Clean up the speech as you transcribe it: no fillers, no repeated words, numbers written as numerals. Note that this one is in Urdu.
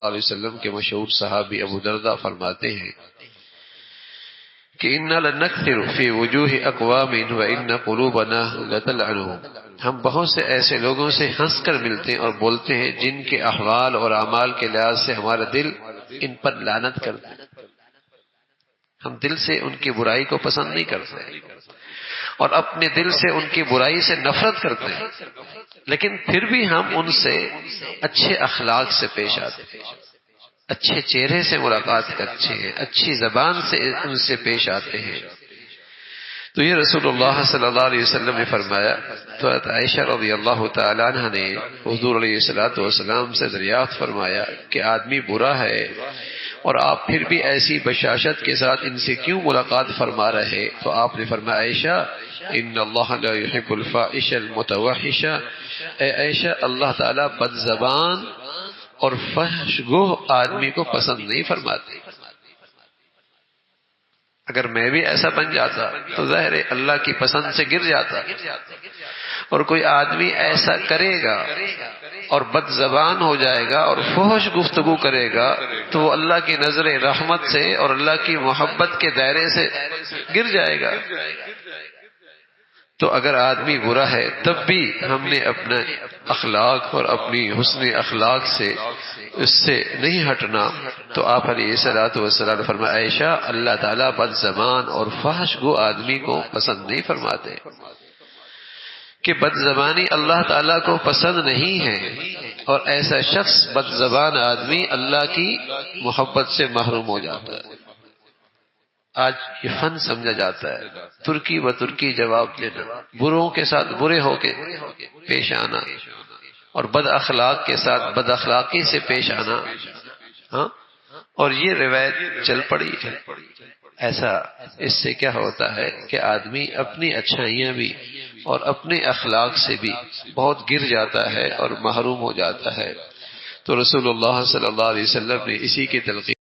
علیہ وسلم کے مشہور صحابی ابو درداء فرماتے ہیں کہ اِنَّا لَنَكْثِرُ فِي وُجُوهِ أَقْوَامٍ وَإِنَّ قُلُوبَنَا لَتَلْعَنُهُمْ، ہم بہت سے ایسے لوگوں سے ہنس کر ملتے ہیں اور بولتے ہیں جن کے احوال اور اعمال کے لحاظ سے ہمارا دل ان پر لعنت کرتا ہے، ہم دل سے ان کی برائی کو پسند نہیں کرتے اور اپنے دل سے ان کی برائی سے نفرت کرتے ہیں، لیکن پھر بھی ہم ان سے اچھے اخلاق سے پیش آتے ہیں، اچھے چہرے سے ملاقات کرتے ہیں، اچھی زبان سے ان سے پیش آتے ہیں۔ تو یہ رسول اللہ صلی اللہ علیہ وسلم نے فرمایا۔ تو عائشہ رضی اللہ تعالیٰ عنہ نے حضور علیہ السلام سے دریافت فرمایا کہ آدمی برا ہے اور آپ پھر بھی ایسی بشاشت کے ساتھ ان سے کیوں ملاقات فرما رہے؟ تو آپ نے فرمایا عائشہ ان اللہ لا يحب الفاحش المتوحش، اے عائشہ اللہ تعالیٰ بد زبان اور فحش گو آدمی کو پسند نہیں فرماتے۔ اگر میں بھی ایسا بن جاتا تو ظاہر اللہ کی پسند سے گر جاتا، اور کوئی آدمی ایسا کرے گا اور بد زبان ہو جائے گا اور فحش گفتگو کرے گا تو وہ اللہ کی نظر رحمت سے اور اللہ کی محبت کے دائرے سے گر جائے گا۔ تو اگر آدمی برا ہے تب بھی ہم نے اپنے اخلاق اور اپنی حسن اخلاق سے اس سے نہیں ہٹنا۔ تو آپ علیہ الصلوۃ والسلام نے فرمایا عائشہ اللہ تعالیٰ بد زبان اور فحش گو آدمی کو پسند نہیں فرماتے، کہ بد زبانی اللہ تعالیٰ کو پسند نہیں ہے، اور ایسا شخص بد زبان آدمی اللہ کی محبت سے محروم ہو جاتا ہے۔ آج یہ فن سمجھا جاتا ہے، ترکی و ترکی جواب دینا، بروں کے ساتھ برے ہو کے پیش آنا اور بد اخلاق کے ساتھ بد اخلاقی سے پیش آنا، ہاں، اور یہ روایت چل پڑی ہے۔ ایسا اس سے کیا ہوتا ہے کہ آدمی اپنی اچھائیاں بھی اور اپنے اخلاق سے بھی بہت گر جاتا ہے اور محروم ہو جاتا ہے۔ تو رسول اللہ صلی اللہ علیہ وسلم نے اسی کی تلقین